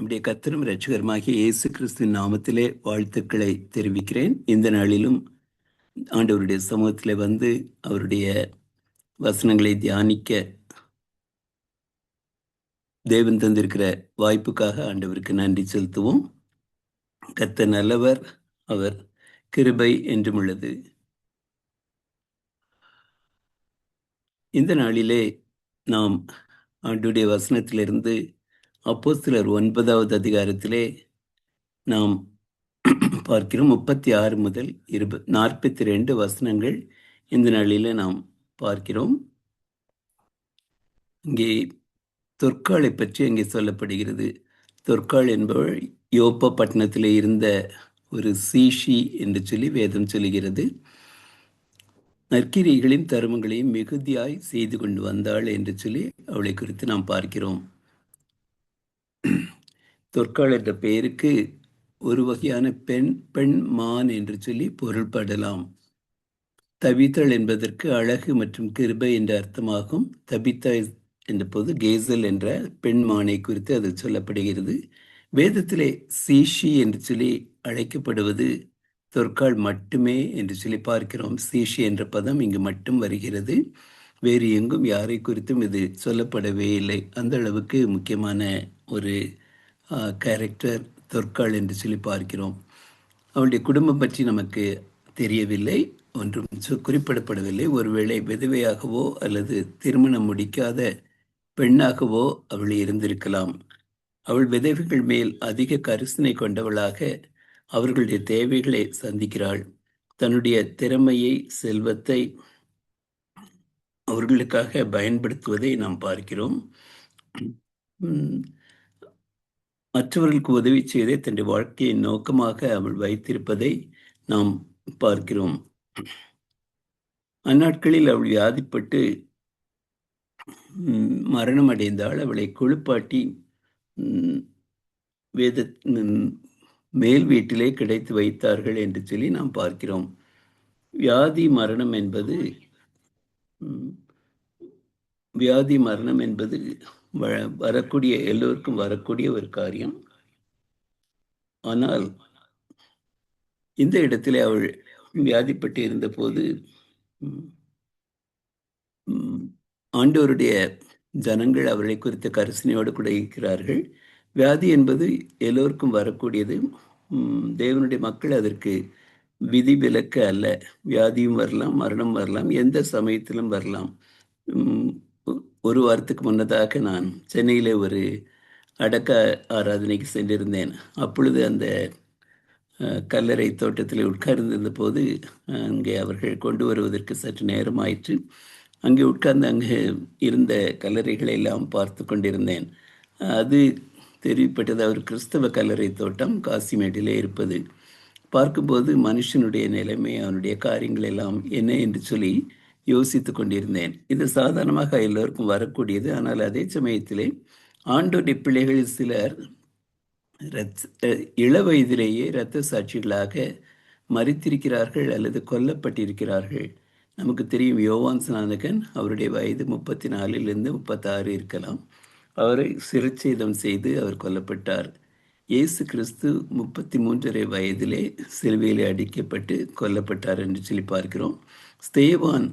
நம்முடைய கர்த்தரும் இரட்சகருமாகிய இயேசு கிறிஸ்துவின் நாமத்திலே வாழ்த்துக்களை தெரிவிக்கிறேன். இந்த நாளிலும் ஆண்டவருடைய சமூகத்திலே வந்து அவருடைய வசனங்களை தியானிக்க தேவன் தந்திருக்கிற வாய்ப்புக்காக ஆண்டவருக்கு நன்றி செலுத்துவோம். கர்த்தர் நல்லவர், அவர் கிருபை என்றும் உள்ளது. இந்த நாளிலே நாம் ஆண்டவருடைய வசனத்திலிருந்து அப்போஸ்தலர் 9வது அதிகாரத்திலே நாம் பார்க்கிறோம். 36 முதல் 42 வசனங்கள் இந்த நாளிலே நாம் பார்க்கிறோம். இங்கே தொற்காளை பற்றி அங்கே சொல்லப்படுகிறது. தொற்காள் என்பவள் யோப்பா பட்டணத்திலே இருந்த ஒரு சீஷி என்று சொல்லி வேதம் சொல்லுகிறது. நற்கிரிகளையும் தருமங்களையும் மிகுதியாய் செய்து கொண்டு வந்தாள் என்று சொல்லி அவளை குறித்து நாம் பார்க்கிறோம். தொற்காள் என்ற பெயருக்கு ஒரு வகையான பெண் மான் என்று சொல்லி பொருள்படலாம். தபித்தள் என்பதற்கு அழகு மற்றும் கிருபை என்ற அர்த்தமாகும். தபித்தா என்ற போது கேசல் என்ற பெண் மானை குறித்து அது சொல்லப்படுகிறது. வேதத்திலே சீஷி என்று சொல்லி அழைக்கப்படுவது தொற்காள் மட்டுமே என்று சொல்லி பார்க்கிறோம். சீஷி என்ற பதம் இங்கு மட்டும் வருகிறது. வேறு எங்கும் யாரை குறித்தும் இது சொல்லப்படவே இல்லை. அந்த அளவுக்கு முக்கியமான ஒரு கேரக்டர் தொற்காள் என்று சொல்லி பார்க்கிறோம். அவளுடைய குடும்பம் பற்றி நமக்கு தெரியவில்லை, ஒன்றும் குறிப்பிடப்படவில்லை. ஒருவேளை விதவையாகவோ அல்லது திருமணம் முடிக்காத பெண்ணாகவோ அவள் இருந்திருக்கலாம். அவள் விதவைகள் மேல் அதிக கரிசனை கொண்டவளாக அவர்களுடைய தேவைகளை சந்திக்கிறாள். தன்னுடைய திறமையை, செல்வத்தை அவர்களுக்காக பயன்படுத்துவதை நாம் பார்க்கிறோம். மற்றவர்களுக்கு உதவி செய்தே தன்னுடைய வாழ்க்கையை நோக்கமாக அவள் வைத்திருப்பதை நாம் பார்க்கிறோம். அந்நாட்களில் அவள் வியாதிப்பட்டு மரணம் அடைந்தால் அவளை குளிப்பாட்டி வேத மேல் வீட்டிலே கிடைத்து வைத்தார்கள் என்று சொல்லி நாம் பார்க்கிறோம். வியாதி மரணம் என்பது வரக்கூடிய எல்லோருக்கும் வரக்கூடிய ஒரு காரியம். ஆனால் இந்த இடத்திலே அவள் வியாதிப்பட்டு இருந்தபோது ஆண்டவருடைய ஜனங்கள் அவர்களை குறித்த கரிசனையோடு கூட இருக்கிறார்கள். வியாதி என்பது எல்லோருக்கும் வரக்கூடியது. தேவனுடைய மக்கள் அதற்கு விதி விலக்கு அல்ல. வியாதியும் வரலாம், மரணம் வரலாம், எந்த சமயத்திலும் வரலாம். ஒரு வாரத்துக்கு முன்னதாக நான் சென்னையில் ஒரு அடக்க ஆராதனைக்கு சென்றிருந்தேன். அப்பொழுது அந்த கல்லறை தோட்டத்தில் உட்கார்ந்திருந்த போது அங்கே அவர்கள் கொண்டு வருவதற்கு சற்று நேரம் ஆயிற்று. அங்கே உட்கார்ந்து அங்கே இருந்த கல்லறைகளை எல்லாம் பார்த்து கொண்டிருந்தேன். அது தெரிவிப்பட்டது அவர் கிறிஸ்தவ கல்லறை தோட்டம் காசிமேட்டிலே இருப்பது. பார்க்கும்போது மனுஷனுடைய நிலைமை, அவனுடைய காரியங்கள் எல்லாம் என்ன என்று சொல்லி யோசித்து கொண்டிருந்தேன். இது சாதாரணமாக எல்லோருக்கும் வரக்கூடியது. ஆனால் அதே சமயத்திலே ஆண்டோடைய பிள்ளைகளில் சிலர் இள வயதிலேயே இரத்த சாட்சிகளாக மரித்திருக்கிறார்கள் அல்லது கொல்லப்பட்டிருக்கிறார்கள். நமக்கு தெரியும், யோவான் ஸ்நானகன், அவருடைய வயது 34 36 இருக்கலாம். அவரை சிரச்சேதம் செய்து அவர் கொல்லப்பட்டார். இயேசு கிறிஸ்து 33.5 வயதிலே சிலுவையிலே அடிக்கப்பட்டு கொல்லப்பட்டார் என்று சொல்லி பார்க்கிறோம். ஸ்தேவான்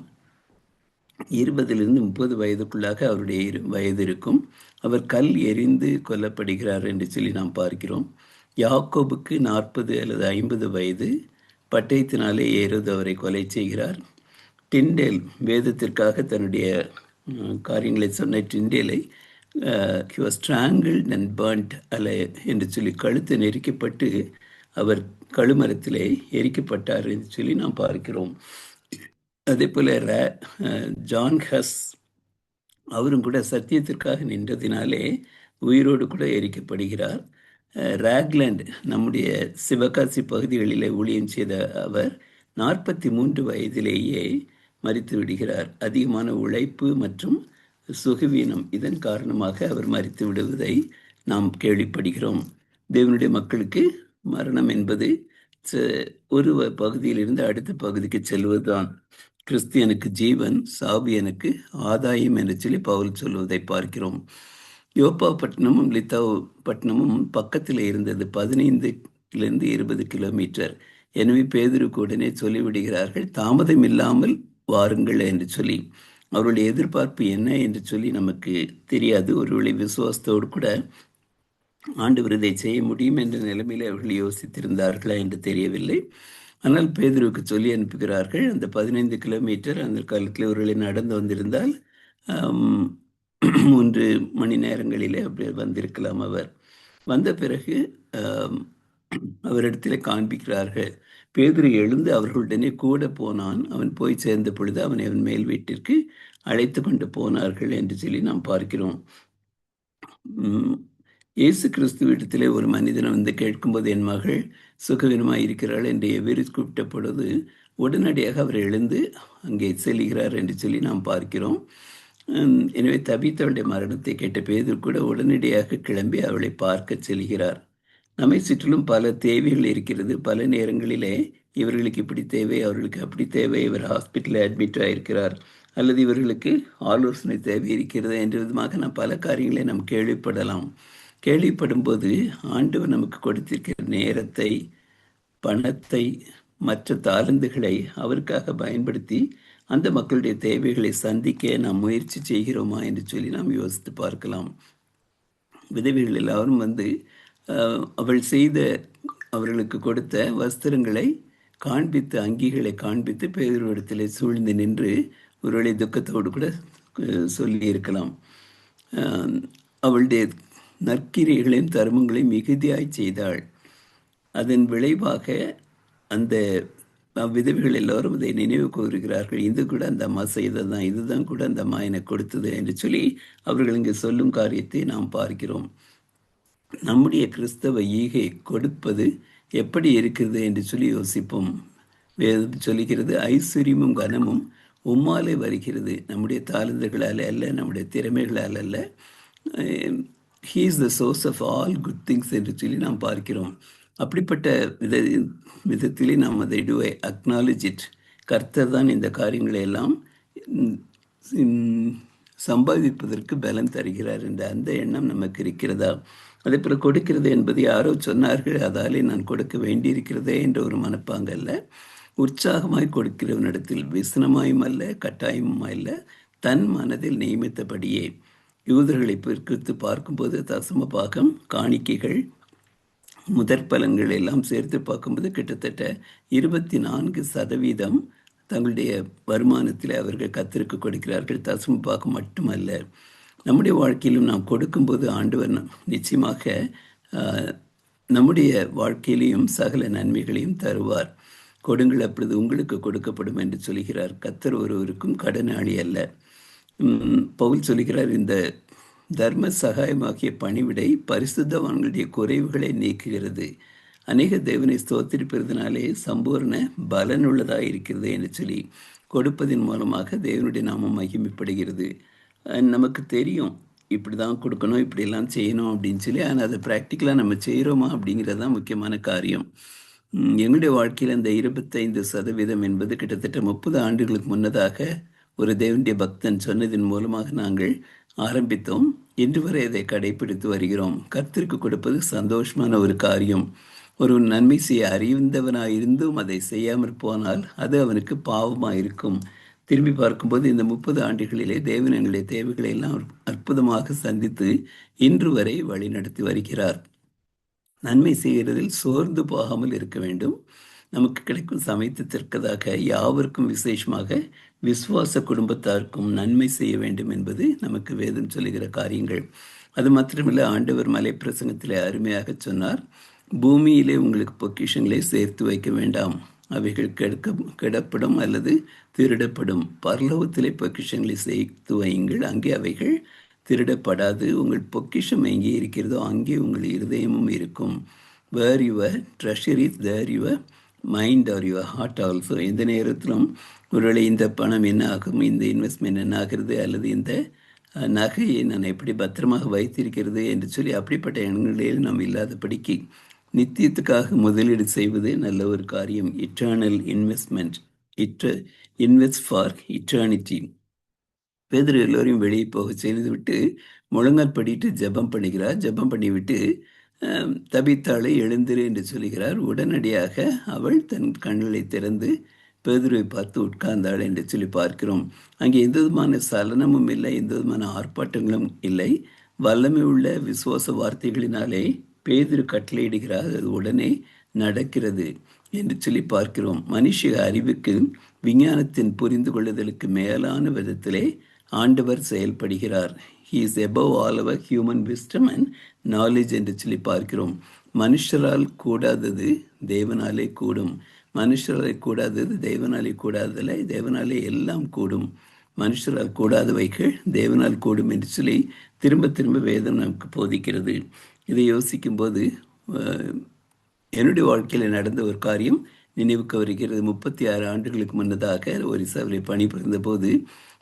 20-30 வயதுக்குள்ளாக அவருடைய வயது இருக்கும். அவர் கல் எறிந்து கொல்லப்படுகிறார் என்று சொல்லி நாம் பார்க்கிறோம். யாக்கோபுக்கு 40 அல்லது 50 வயது. பட்டயத்தினாலே ஏறுவது அவரை கொலை செய்கிறார். டிண்டேல் வேதத்திற்காக தன்னுடைய காரியங்களை சொன்ன டிண்டேலை he was strangled and burnt alive என்று சொல்லி கழுத்து நெரிக்கப்பட்டு அவர் கழுமரத்திலே எரிக்கப்பட்டார் என்று சொல்லி நாம் பார்க்கிறோம். அதே போல ஜான் ஹஸ், அவரும் கூட சத்தியத்திற்காக நின்றதினாலே உயிரோடு கூட எரிக்கப்படுகிறார். ராக்லாண்ட், நம்முடைய சிவகாசி பகுதிகளிலே ஊழியம் செய்த அவர் 43 வயதிலேயே மரித்து விடுகிறார். அதிகமான உழைப்பு மற்றும் சுகவீனம், இதன் காரணமாக அவர் மரித்து விடுவதை நாம் கேள்விப்படுகிறோம். தேவனுடைய மக்களுக்கு மரணம் என்பது ஒரு பகுதியிலிருந்து அடுத்த பகுதிக்கு செல்வதுதான். கிறிஸ்தியனுக்கு ஜீவன், சாவு எனக்கு ஆதாயம் என்று சொல்லி பவுல் சொல்வதை பார்க்கிறோம். யோப்பா பட்டணமும் லித்தாவ் பட்டணமும் பக்கத்தில் இருந்தது, 15லிருந்து 20 கிலோமீட்டர். எனவே பேதுருக்கு உடனே சொல்லிவிடுகிறார்கள், தாமதம் இல்லாமல் வாருங்கள் என்று சொல்லி. அவருடைய எதிர்பார்ப்பு என்ன என்று சொல்லி நமக்கு தெரியாது. ஒருவேளை விசுவாசத்தோடு கூட ஆண்டவர் இதை செய்ய முடியும் என்ற நிலைமையிலே அவர்கள் யோசித்திருந்தார்களா என்று தெரியவில்லை. ஆனால் பேதுருவுக்கு சொல்லி அனுப்புகிறார்கள். அந்த 15 கிலோமீட்டர் அந்த காலத்தில் ஒருவேளை நடந்து வந்திருந்தால் 3 மணி நேரங்களிலே அப்படி வந்திருக்கலாம். அவர் வந்த பிறகு அவரிடத்தில் காண்பிக்கிறார்கள். பேதுரு எழுந்து அவர்களுடனே கூட போனான். அவன் போய் சேர்ந்த பொழுது அவனை அவன் மேல் வீட்டிற்கு அழைத்து கொண்டு போனார்கள் என்று சொல்லி நாம் பார்க்கிறோம். இயேசு கிறிஸ்துவிடத்திலே ஒரு மனிதன் வந்து கேட்கும்போது, என் மகள் சுகவீனமாய் இருக்கிறாள் என்று எவ்விரு கூப்பிட்ட பொழுது உடனடியாக அவர் எழுந்து அங்கே செல்கிறார் என்று சொல்லி நாம் பார்க்கிறோம். எனவே தபித்தாளுடைய மரணத்தை கேட்ட பேதுரு கூட உடனடியாக கிளம்பி அவளை பார்க்க செல்கிறார். நம்மை சுற்றிலும் பல தேவைகள் இருக்கிறது. பல நேரங்களிலே இவர்களுக்கு இப்படி தேவை, அவர்களுக்கு அப்படி தேவை, இவர் ஹாஸ்பிட்டலில் அட்மிட் ஆகியிருக்கிறார், அல்லது இவர்களுக்கு ஆலோசனை தேவை இருக்கிறது என்ற விதமாக நாம் பல காரியங்களை நாம் கேள்விப்படலாம். கேள்விப்படும்போது ஆண்டவர் நமக்கு கொடுத்திருக்கிற நேரத்தை, பணத்தை, மற்ற தாளந்துகளை அவருக்காக பயன்படுத்தி அந்த மக்களுடைய தேவைகளை சந்திக்க நாம் முயற்சி செய்கிறோமா என்று சொல்லி நாம் யோசித்து பார்க்கலாம். விதவைகள் எல்லாரும் வந்து அவள் செய்த அவர்களுக்கு கொடுத்த வஸ்திரங்களை காண்பித்து, அங்கிகளை காண்பித்து பேருவிடத்தில் சூழ்ந்து நின்று ஒருவேளை துக்கத்தோடு கூட சொல்லியிருக்கலாம். அவளுடைய நற்கிரியைகளையும் தர்மங்களையும் மிகுதியாய் செய்தாள். அதன் விளைவாக அந்த விதவைகள் எல்லோரும் அதை நினைவு கூறுகிறார்கள். இது கூட அந்த அம்மா செய்ததுதான், இதுதான் கூட அந்த அம்மா எனக்கு கொடுத்தது என்று சொல்லி அவர்கள் இங்கு சொல்லும் காரியத்தை நாம் பார்க்கிறோம். நம்முடைய கிறிஸ்தவ ஈகை கொடுப்பது எப்படி இருக்கிறது என்று சொல்லி யோசிப்போம். வேதம் சொல்லுகிறது, ஐஸ்வர்யமும் கனமும் உம்மாலே வருகிறது, நம்முடைய தாளந்துகளால் அல்ல, நம்முடைய திறமைகளால் அல்ல. He is the source of all good things என்று சொல்லி நாம் பார்க்கிறோம். அப்படிப்பட்ட விதத்திலே நாம் அதை அக்னாலஜ் இட். கர்த்தர் தான் இந்த காரியங்களை எல்லாம் சம்பாதிப்பதற்கு பலம் தருகிறார் என்ற அந்த எண்ணம் நமக்கு இருக்கிறதா? அதே போல் கொடுக்கிறது என்பது யாரோ சொன்னார்கள், அதாலே நான் கொடுக்க வேண்டியிருக்கிறதே என்ற ஒரு மனப்பாங்க அல்ல. உற்சாகமாய் கொடுக்கிறவனிடத்தில் விசனமாயும் அல்ல, கட்டாயமும் அல்ல, தன் மனதில் நியமித்தபடியே. யூதர்களை பிற்கித்து பார்க்கும்போது தசம பாகம், காணிக்கைகள், முதற் பலன்கள் எல்லாம் சேர்த்து பார்க்கும்போது கிட்டத்தட்ட 24% தங்களுடைய வருமானத்தில் அவர்கள் கர்த்தருக்கு கொடுக்கிறார்கள். தசம பாகம் மட்டுமல்ல, நம்முடைய வாழ்க்கையிலும் நாம் கொடுக்கும்போது ஆண்டவர் நிச்சயமாக நம்முடைய வாழ்க்கையிலையும் சகல நன்மைகளையும் தருவார். கொடுங்கள், அப்பொழுது உங்களுக்கு கொடுக்கப்படும் என்று சொல்கிறார். கர்த்தர் ஒருவருக்கும் கடனாளி அல்ல. பவுல் சொல்கிறார், இந்த தர்ம சகாயமாகிய பணிவிடை பரிசுத்தவான்களுடைய குறைவுகளை நீக்குகிறது, அநேக தேவனை ஸ்தோத்திரிப்பதனாலே சம்பூர்ண பலனுள்ளதாக இருக்கிறது என்று சொல்லி கொடுப்பதன் மூலமாக தேவனுடைய நாமம் மகிமைப்படுகிறது. நமக்கு தெரியும் இப்படி தான் கொடுக்கணும், இப்படியெல்லாம் செய்யணும் அப்படின்னு சொல்லி. ஆனால் அதை ப்ராக்டிக்கலாக நம்ம செய்கிறோமா அப்படிங்கிறது தான் முக்கியமான காரியம். எங்களுடைய வாழ்க்கையில் அந்த 25% என்பது கிட்டத்தட்ட 30 ஆண்டுகளுக்கு முன்னதாக ஒரு தேவனுடைய பக்தன் சொன்னதின் மூலமாக நாங்கள் ஆரம்பித்தோம். இன்று வரை அதை கடைபிடித்து வருகிறோம். கர்த்தருக்கு கொடுப்பது சந்தோஷமான ஒரு காரியம். ஒரு நன்மை செய்ய அறிந்தவனாயிருந்தும் அதை செய்யாமற் போனால் அது அவனுக்கு பாவமாக இருக்கும். திரும்பி பார்க்கும்போது இந்த 30 ஆண்டுகளிலே தேவன் எங்களுடைய தேவைகளை எல்லாம் அற்புதமாக சந்தித்து இன்று வரை வழிநடத்தி வருகிறார். நன்மை செய்கிறதில் சோர்ந்து போகாமல் இருக்க வேண்டும். நமக்கு கிடைக்கும் சமயத்திற்கதாக யாவருக்கும், விசேஷமாக விசுவாச குடும்பத்தாருக்கும் நன்மை செய்ய வேண்டும் என்பது நமக்கு வேதம் சொல்லுகிற காரியங்கள். அது மாத்திரமில்லை, ஆண்டவர் மலை பிரசங்கத்திலே அருமையாக சொன்னார், பூமியிலே உங்களுக்கு பொக்கிஷங்களை சேர்த்து வைக்க வேண்டாம், அவைகள் கெடப்படும் அல்லது திருடப்படும். பரலோகத்திலே பொக்கிஷங்களை சேர்த்து வையுங்கள், அங்கே அவைகள் திருடப்படாது. உங்கள் பொக்கிஷம் எங்கே இருக்கிறதோ அங்கே உங்கள் இருதயமும் இருக்கும். Where your treasure is there your mind or your heart also. எந்த நேரத்திலும் ஒருவேளை இந்த பணம் என்ன ஆகும், இந்த இன்வெஸ்ட்மெண்ட் என்ன ஆகிறது, அல்லது இந்த நகையை நான் எப்படி பத்திரமாக வைத்திருக்கிறது என்று சொல்லி அப்படிப்பட்ட எண்ணங்களில் நாம் இல்லாதபடிக்கு நித்தியத்துக்காக முதலீடு செய்வது நல்ல ஒரு காரியம். Eternal investment, invest for eternity. பேதுரு எல்லோரையும் வெளியே போக செய்துவிட்டு முழங்கால் படிட்டு ஜெபம் பண்ணுகிறார். ஜெபம் பண்ணிவிட்டு தபித்தாளை எழுந்திரு என்று சொல்கிறார். உடனடியாக அவள் தன் கண்களை திறந்து பேதுருவை பார்த்து உட்கார்ந்தாள் என்று சொல்லி பார்க்கிறோம். அங்கே எந்த விதமான சலனமும் இல்லை, எந்த விதமான ஆர்ப்பாட்டங்களும் இல்லை. வல்லமை உள்ள விசுவாச வார்த்தைகளினாலே பேதுரு கட்டளையிடுகிறார், அது உடனே நடக்கிறது என்று சொல்லி பார்க்கிறோம். மனுஷ அறிவுக்கு விஞ்ஞானத்தின் புரிந்து கொள்ளுதலுக்கு மேலான விதத்திலே ஆண்டவர் செயல்படுகிறார். He is above all our human wisdom and knowledge என்று சொல்லி பார்க்கிறோம். மனுஷரால் கூடாதது தேவனாலே கூடும், மனுஷராலே கூடாதது தேவனாலே கூடாதல்ல, தேவனாலே எல்லாம் கூடும். மனுஷரால் கூடாதவைகள் தேவனால் கூடும் என்று சொல்லி திரும்ப திரும்ப வேதம் நமக்கு போதிக்கிறது. இதை யோசிக்கும்போது என்னுடைய வாழ்க்கையில் நடந்த ஒரு காரியம் நினைவுக்கு வருகிறது. 36 ஆண்டுகளுக்கு முன்னதாக ஒரிசாவில் பணிபுரிந்த போது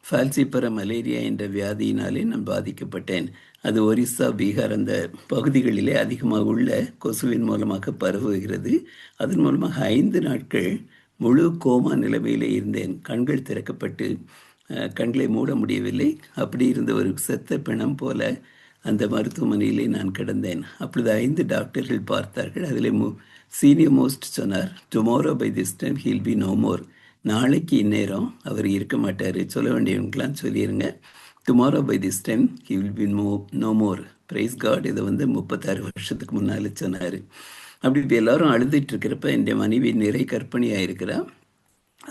ஃபால்சிபர மலேரியா என்ற வியாதியினாலே நான் பாதிக்கப்பட்டேன். அது ஒரிசா, பீகார் அந்த பகுதிகளிலே அதிகமாக உள்ள கொசுவின் மூலமாக பரவுகிறது. அதன் மூலமாக 5 நாட்கள் முழு கோமா நிலைமையிலே இருந்தேன். கண்கள் திறக்கப்பட்டு கண்களை மூட முடியவில்லை. அப்படி இருந்த ஒரு செத்த பிணம் போல அந்த மருத்துவமனையிலே நான் கிடந்தேன். அப்பொழுது 5 டாக்டர்கள் பார்த்தார்கள். அதில் சீனியர் மோஸ்ட் சொன்னார், tomorrow by this time he'll be no more. நாளைக்கு இந்நேரம் அவர் இருக்க மாட்டார், சொல்ல வேண்டியவங்களாம் சொல்லிடுங்க. Tomorrow by this time he will be no more. Praise God. இதை 36 வருஷத்துக்கு முன்னால் சொன்னார். அப்படி இப்போ எல்லாரும் அழுதுட்டு இருக்கிறப்ப என்னுடைய மனைவி நிறை கற்பனையாக இருக்கிறா.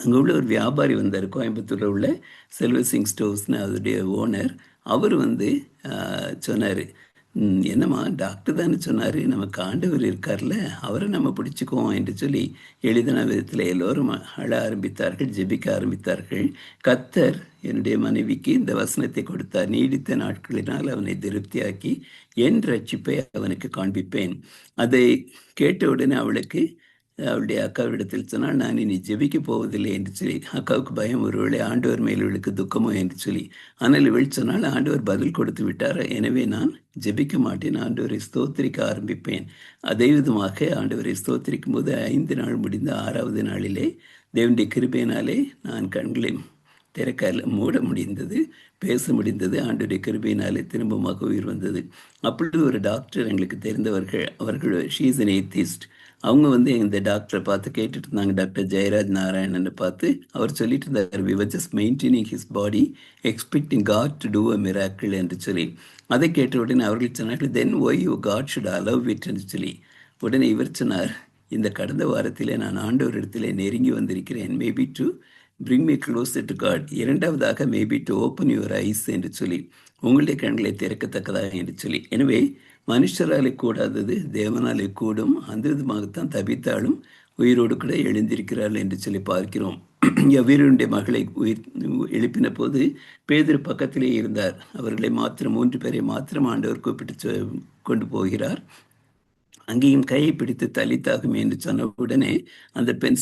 அங்கே உள்ள ஒரு வியாபாரி வந்தார், கோயம்புத்தூரில் உள்ள செல்வசிங் ஸ்டோர்ஸ்னு அதோடைய ஓனர். அவர் சொன்னார், என்னம்மா டாக்டர் தானே சொன்னார், நமக்கு ஆண்டவர் இருக்கார்ல, அவரை நம்ம பிடிச்சிக்குவோம் என்று சொல்லி எளிதான விதத்தில் எல்லோரும் அழ ஆரம்பித்தார்கள், ஜெபிக்க ஆரம்பித்தார்கள். கர்த்தர் என்னுடைய மனைவிக்கு இந்த வசனத்தை கொடுத்தார், நீடித்த நாட்களினால் அவனை திருப்தியாக்கி என் ரட்சிப்பை அவனுக்கு காண்பிப்பேன். அதை கேட்ட உடனே அவளுடைய அக்காவிடத்தில் சொன்னால், நான் இனி ஜெபிக்க போவதில்லை என்று சொல்லி. அக்காவுக்கு பயம், ஒருவேளை ஆண்டவர் மேல் இவளுக்கு துக்கமோ என்று சொல்லி. ஆனால் இவள் சொன்னால், ஆண்டவர் பதில் கொடுத்து விட்டார், எனவே நான் ஜெபிக்க மாட்டேன், ஆண்டவரை ஸ்தோத்திரிக்க ஆரம்பிப்பேன். அதே விதமாக ஆண்டவரை ஸ்தோத்திரிக்கும் போது 5 நாள் முடிந்த 6வது நாளிலே தேவனுடைய கிருபையினாலே நான் கண்களை திறக்க மூட முடிந்தது, பேச முடிந்தது. ஆண்டவருடைய கிருபையினாலே திரும்பமாக உயிர் வந்தது. அப்பொழுது ஒரு டாக்டர் எங்களுக்கு தெரிந்தவர்கள் ஷீ இஸ் அன் ஏத்திஸ்ட். அவங்க இந்த டாக்டரை பார்த்து கேட்டுட்டு இருந்தாங்க, டாக்டர் ஜெயராஜ் நாராயணன் பார்த்து. அவர் சொல்லிட்டு இருந்தார், we were just maintaining his body, expecting God to do a miracle என்று சொல்லி. அதை கேட்ட உடனே அவர்கள் சொன்னார்கள், then why you God should allow it என்று சொல்லி. உடனே இவர் சொன்னார், இந்த கடந்த வாரத்திலே நான் ஆண்டவரிடத்திலே நெருங்கி வந்திருக்கிறேன், maybe to bring me closer to God. இரண்டாவதாக maybe to open your eyes என்று சொல்லி, உங்களுடைய கண்களை திறக்கத்தக்கதாக என்று சொல்லி. எனவே மனுஷராலே கூடாதது தேவனாலே கூடும். அந்த விதமாகத்தான் தபித்தாலும் உயிரோடு கூட எழுந்திருக்கிறார்கள் என்று சொல்லி பார்க்கிறோம். யவீருடைய மகளை எழுப்பின போது பேதுரு பக்கத்திலே இருந்தார். அவர்களை 3 பேரை மாத்திரம் ஆண்டவர் கூப்பிட்டு கொண்டு போகிறார். அங்கேயும் கையை பிடித்து தலித்தாகும் என்று சொன்ன உடனே அந்த பெண்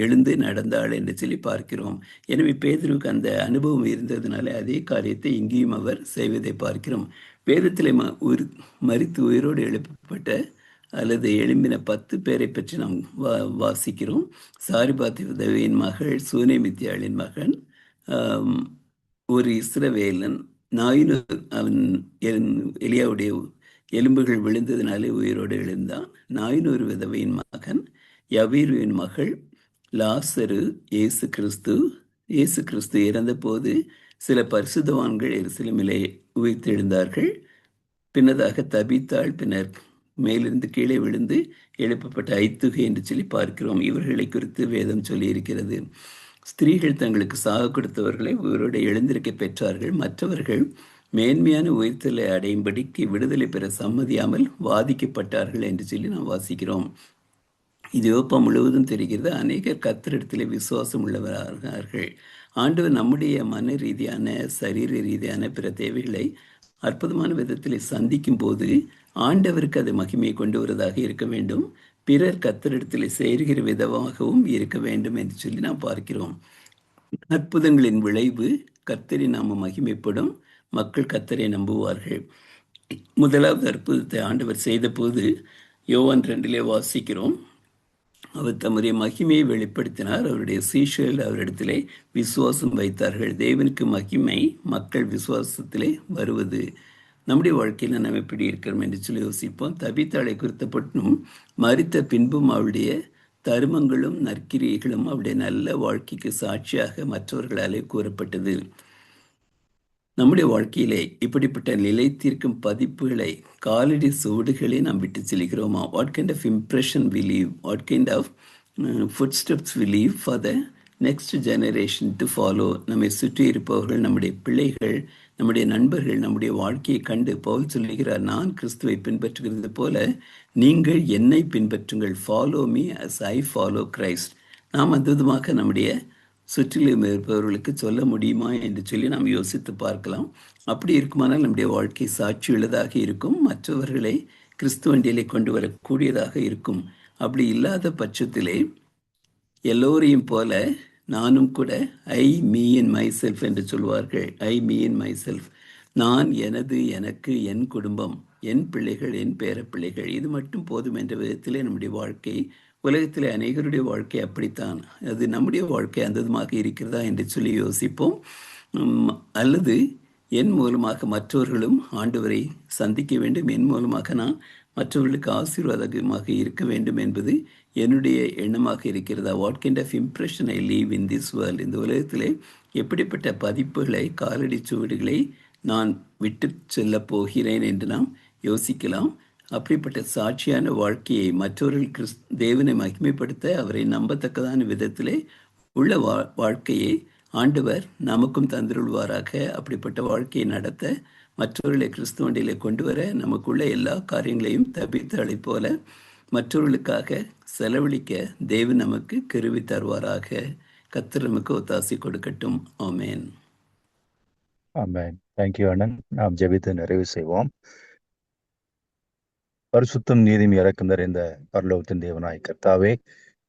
எழுந்து நடந்தாள் என்று சொல்லி பார்க்கிறோம். எனவே பேதுருவுக்கு அந்த அனுபவம் இருந்ததுனால அதே காரியத்தை இங்கேயும் அவர் செய்வதை பார்க்கிறோம். வேதத்திலே மரித்து உயிரோடு எழுப்பப்பட்ட அல்லது எழும்பின 10 பேரை பற்றி நாம் வாசிக்கிறோம். சாரிபாத் விதவையின் மகள், சூனேமித்தியாளின் மகன், ஒரு இஸ்ரவேலன், நாயினூர், அவன் எலியாவுடைய எலும்புகள் விழுந்ததினாலே உயிரோடு எழுந்தான். நாயினூர் விதவையின் மகன், யவீருவின் மகள், லாசரு, இயேசு கிறிஸ்து இறந்த போது சில பரிசுத்தவான்கள் எருசலேமிலே உயிர்த்தெழுந்தார்கள். பின்னதாக தபித்தாள், பின்னர் மேலிருந்து கீழே விழுந்து எழுப்பப்பட்ட ஐத்துகை என்று சொல்லி பார்க்கிறோம். இவர்களை குறித்து வேதம் சொல்லி இருக்கிறது. ஸ்திரீகள் தங்களுக்கு சாக கொடுத்தவர்களை உயிரோடு எழுந்திருக்க பெற்றார்கள். மற்றவர்கள் மேன்மையான உயிர்த்தலை அடையும்படிக்கு விடுதலை பெற சம்மதியாமல் வாதிக்கப்பட்டார்கள் என்று சொல்லி நாம் வாசிக்கிறோம். இது யோப்பா முழுவதும் தெரிகிறது. அநேகர் கர்த்தரிடத்திலே விசுவாசம் உள்ளவர்கள். ஆண்டவர் நம்முடைய மன ரீதியான, சரீர ரீதியான பிற தேவைகளை அற்புதமான விதத்தில் சந்திக்கும் போது ஆண்டவருக்கு அது மகிமையை கொண்டு வருவதாக இருக்க வேண்டும். பிறர் கர்த்தரிடத்தில் சேருகிற விதமாகவும் இருக்க வேண்டும் என்று சொல்லி நாம் பார்க்கிறோம். அற்புதங்களின் விளைவு கர்த்தரின் நாம மகிமைப்படும், மக்கள் கர்த்தரை நம்புவார்கள். முதலாவது அற்புதத்தை ஆண்டவர் செய்த போது யோவான் 2 வாசிக்கிறோம். அவர் தம்முடைய மகிமையை வெளிப்படுத்தினார். அவருடைய சீஷர்கள் அவரிடத்திலே விசுவாசம் வைத்தார்கள். தேவனுக்கு மகிமை மக்கள் விசுவாசத்திலே வருவது. நம்முடைய வாழ்க்கையில் நாம் எப்படி இருக்கிறோம் என்று சொல்லி யோசிப்போம். தபித்தாளை குறித்தப்பட்டும் மரித்த பின்பும் அவளுடைய தருமங்களும் நற்கிரியைகளும் அவளுடைய நல்ல வாழ்க்கைக்கு சாட்சியாக மற்றவர்களாலே கூறப்பட்டது. நம்முடைய வாழ்க்கையிலே இப்படிப்பட்ட நிலைத்திருக்கும் பதிப்புகளை, காலடி சுவடுகளை நாம் விட்டு செல்கிறோமா? What kind of impression we leave, what kind of footsteps we leave for the next generation to follow. நம்மை சுற்றி இருப்பவர்கள், நம்முடைய பிள்ளைகள், நம்முடைய நண்பர்கள், நம்முடைய வாழ்க்கையை கண்டு பவுல் சொல்லுகிறார், நான் கிறிஸ்துவை பின்பற்றுகிறது போல நீங்கள் என்னை பின்பற்றுங்கள். Follow me as I follow Christ. நாம் அந்த விதமாக நம்முடைய சுற்றிலும் இருப்பவர்களுக்கு சொல்ல முடியுமா என்று சொல்லி நாம் யோசித்து பார்க்கலாம். அப்படி இருக்குமானால் நம்முடைய வாழ்க்கை சாட்சியுள்ளதாக இருக்கும், மற்றவர்களை கிறிஸ்துவண்டியிலே கொண்டு வரக்கூடியதாக இருக்கும். அப்படி இல்லாத பட்சத்திலே எல்லோரையும் போல நானும் கூட ஐ மீ இன் மை செல்ஃப் என்று சொல்வார்கள். ஐ மீ இன் மை செல்ஃப், நான், எனது, எனக்கு, என் குடும்பம், என் பிள்ளைகள், என் பேரப்பிள்ளைகள், இது மட்டும் போதும் என்ற விதத்திலே நம்முடைய வாழ்க்கை, உலகத்தில் அநேகருடைய வாழ்க்கை அப்படித்தான். அது நம்முடைய வாழ்க்கை அந்த விதமாக இருக்கிறதா என்று சொல்லி யோசிப்போம். அல்லது என் மூலமாக மற்றவர்களும் ஆண்டவரை சந்திக்க வேண்டும், என் மூலமாக நான் மற்றவர்களுக்கு ஆசீர்வாதமாக இருக்க வேண்டும் என்பது என்னுடைய எண்ணமாக இருக்கிறதா? What kind of impression I leave in this world. இந்த உலகத்திலே எப்படிப்பட்ட பதிப்புகளை, காலடி சுவடுகளை நான் விட்டு செல்ல போகிறேன் என்று நாம் யோசிக்கலாம். அப்படிப்பட்ட சாட்சியான வாழ்க்கையை மற்றவர்கள் தேவனை மகிமைப்படுத்த, அவரை நம்பத்தக்கதான விதத்திலே உள்ள வாழ்க்கையை ஆண்டவர் நமக்கும் தந்திருள்வாராக. அப்படிப்பட்ட வாழ்க்கையை நடத்த, மற்றவர்களை கிறிஸ்துவண்டியிலே கொண்டு வர, நமக்குள்ள எல்லா காரியங்களையும் தபித்தாளை போல மற்றவர்களுக்காக செலவழிக்க தேவன் நமக்கு கிருபை தருவாராக. கர்த்தர் நமக்கு ஒத்தாசை கொடுக்கட்டும். ஆமேன். ஆமென். தேங்க்யூ அண்ணன். நாம் ஜெபித்து நிறைவு செய்வோம். பரிசுத்தம் நீதியும் இறக்கம் நிறைந்த பரலோகத்தின் தேவனாய் கர்த்தாவே,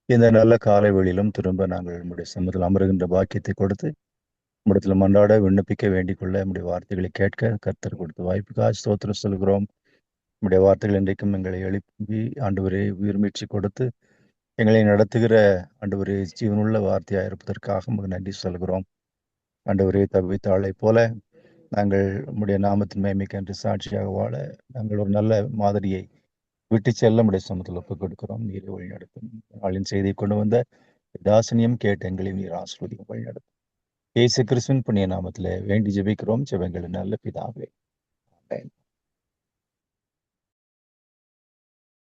இந்த நல்ல காலை வேளையிலும் திரும்ப நாங்கள் நம்முடைய சமூகத்தில் அமருகின்ற பாக்கியத்தை கொடுத்து நம்மிடத்தில் மன்றாட விண்ணப்பிக்க வேண்டிக் கொள்ள நம்முடைய வார்த்தைகளை கேட்க கர்த்தர் கொடுத்த வாய்ப்புக்காக ஸ்தோத்திரம் சொல்கிறோம். நம்முடைய வார்த்தைகள் இன்றைக்கும் எங்களை எழுப்பி ஆண்டவரை உயிர்மீட்சி கொடுத்து எங்களை நடத்துகிற ஆண்டவரே ஜீவனுள்ள வார்த்தையாக இருப்பதற்காக உங்களுக்கு நன்றி சொல்கிறோம். ஆண்டவரே, தவித்தாளை போல நாங்கள் நம்முடைய நாமத்தின் மேன்மைக்கென்று சாட்சியாக வாழ நாங்கள் ஒரு நல்ல மாதிரியை விட்டு செல்ல நம்முடைய சமூகத்தில் ஒப்புக் கொடுக்கிறோம். நீரை வழிநடத்தும். நாளின் செய்தியை கொண்டு வந்த தாசனியம் கேட்ட எங்களையும் நீர் ஆசீர்வதியும் வழிநடத்தும். இயேசு கிறிஸ்துவின் புண்ணிய நாமத்தில் வேண்டி ஜெபிக்கிறோம். ஜெபங்கள் நல்ல பிதாவே. ஆமென்.